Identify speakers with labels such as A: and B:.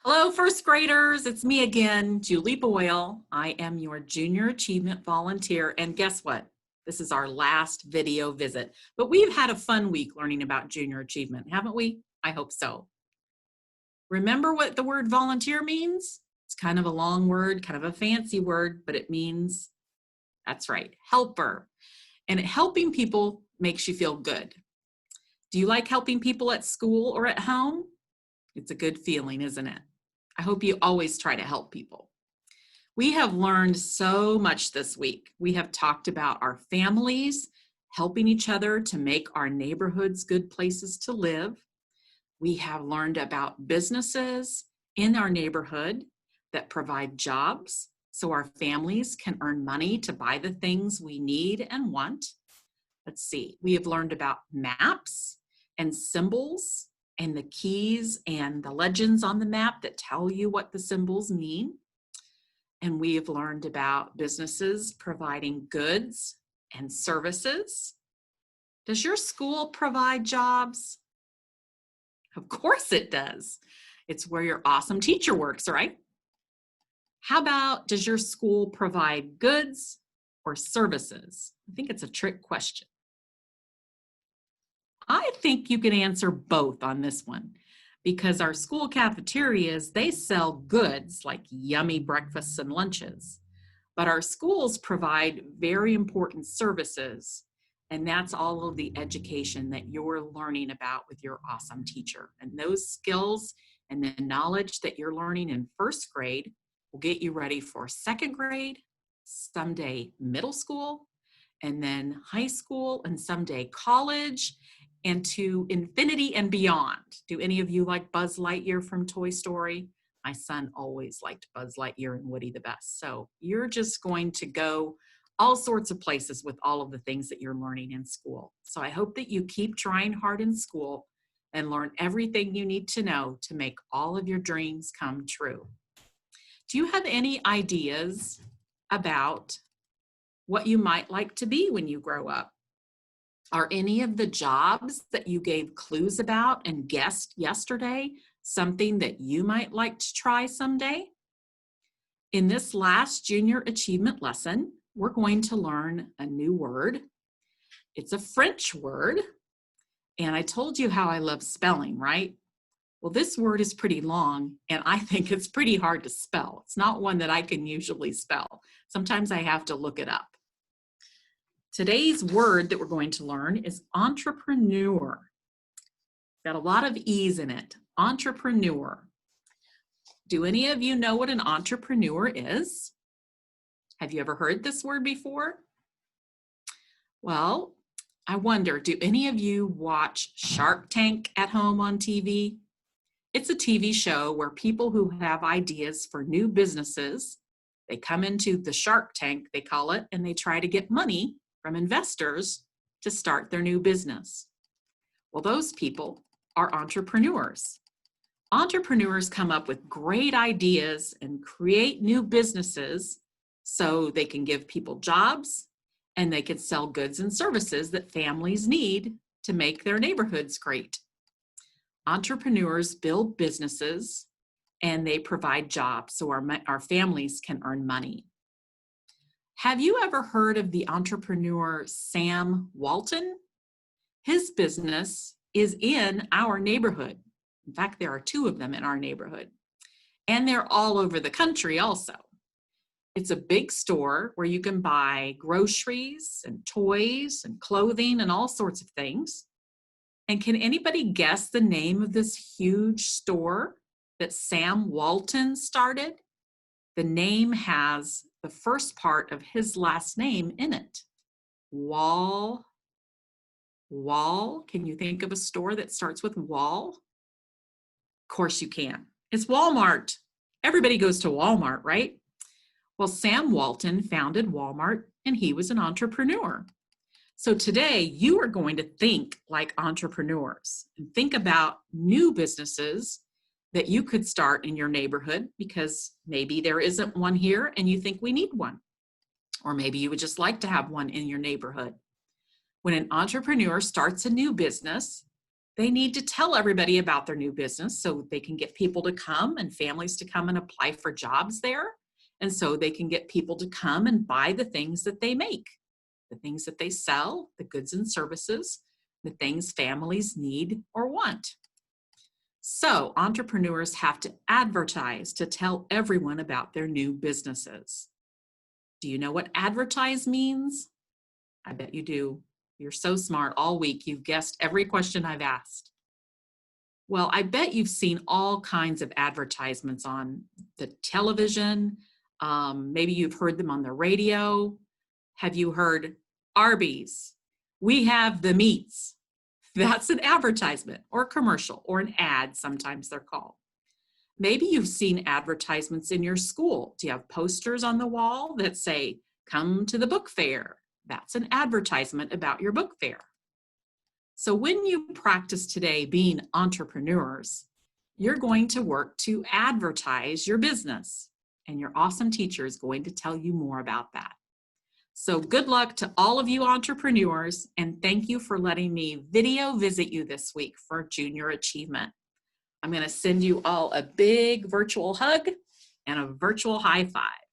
A: Hello, first graders. It's me again, Julie Boyle. I am your Junior Achievement Volunteer. And guess what? This is our last video visit. But we've had a fun week learning about Junior Achievement, haven't we? I hope so. Remember what the word volunteer means? It's kind of a long word, kind of a fancy word, but it means, that's right, helper. And helping people makes you feel good. Do you like helping people at school or at home? It's a good feeling, isn't it? I hope you always try to help people. We have learned so much this week. We have talked about our families, helping each other to make our neighborhoods good places to live. We have learned about businesses in our neighborhood that provide jobs so our families can earn money to buy the things we need and want. Let's see, we have learned about maps and symbols and the keys and the legends on the map that tell you what the symbols mean. And we have learned about businesses providing goods and services. Does your school provide jobs? Of course it does. It's where your awesome teacher works, right? How about, does your school provide goods or services? I think it's a trick question. I think you can answer both on this one because our school cafeterias, they sell goods like yummy breakfasts and lunches, but our schools provide very important services, and that's all of the education that you're learning about with your awesome teacher. And those skills and the knowledge that you're learning in first grade will get you ready for second grade, someday middle school, and then high school, and someday college, and to infinity and beyond. Do any of you like Buzz Lightyear from Toy Story? My son always liked Buzz Lightyear and Woody the best. So you're just going to go all sorts of places with all of the things that you're learning in school. So I hope that you keep trying hard in school and learn everything you need to know to make all of your dreams come true. Do you have any ideas about what you might like to be when you grow up? Are any of the jobs that you gave clues about and guessed yesterday something that you might like to try someday? In this last junior achievement lesson, we're going to learn a new word. It's a French word, and I told you how I love spelling, right? Well, this word is pretty long, and I think it's pretty hard to spell. It's not one that I can usually spell. Sometimes I have to look it up. Today's word that we're going to learn is entrepreneur. Got a lot of E's in it. Entrepreneur. Do any of you know what an entrepreneur is? Have you ever heard this word before? Well, I wonder, do any of you watch Shark Tank at home on TV? It's a TV show where people who have ideas for new businesses, they come into the Shark Tank, they call it, and they try to get money from investors to start their new business. Well, those people are entrepreneurs. Entrepreneurs come up with great ideas and create new businesses so they can give people jobs and they can sell goods and services that families need to make their neighborhoods great. Entrepreneurs build businesses and they provide jobs so our families can earn money. Have you ever heard of the entrepreneur Sam Walton? His business is in our neighborhood. In fact, there are two of them in our neighborhood. And they're all over the country also. It's a big store where you can buy groceries and toys and clothing and all sorts of things. And can anybody guess the name of this huge store that Sam Walton started? The name has the first part of his last name in it. Wall. Can you think of a store that starts with Wall? Of course you can. It's Walmart. Everybody goes to Walmart, right? Well, Sam Walton founded Walmart and he was an entrepreneur. So today you are going to think like entrepreneurs and think about new businesses that you could start in your neighborhood because maybe there isn't one here and you think we need one. Or maybe you would just like to have one in your neighborhood. When an entrepreneur starts a new business, They need to tell everybody about their new business so they can get people to come and families to come and apply for jobs there. And so they can get people to come and buy the things that they make, the things that they sell, the goods and services, the things families need or want. So entrepreneurs have to advertise to tell everyone about their new businesses. Do you know what advertise means? I bet you do. You're so smart. All week you've guessed every question I've asked. Well, I bet you've seen all kinds of advertisements on the television. Maybe you've heard them on the radio. Have you heard Arby's? We have the meats. That's an advertisement or a commercial or an ad, sometimes they're called. Maybe you've seen advertisements in your school. Do you have posters on the wall that say, come to the book fair? That's an advertisement about your book fair. So when you practice today being entrepreneurs, you're going to work to advertise your business, and your awesome teacher is going to tell you more about that. So good luck to all of you entrepreneurs, and thank you for letting me video visit you this week for Junior Achievement. I'm going to send you all a big virtual hug and a virtual high five.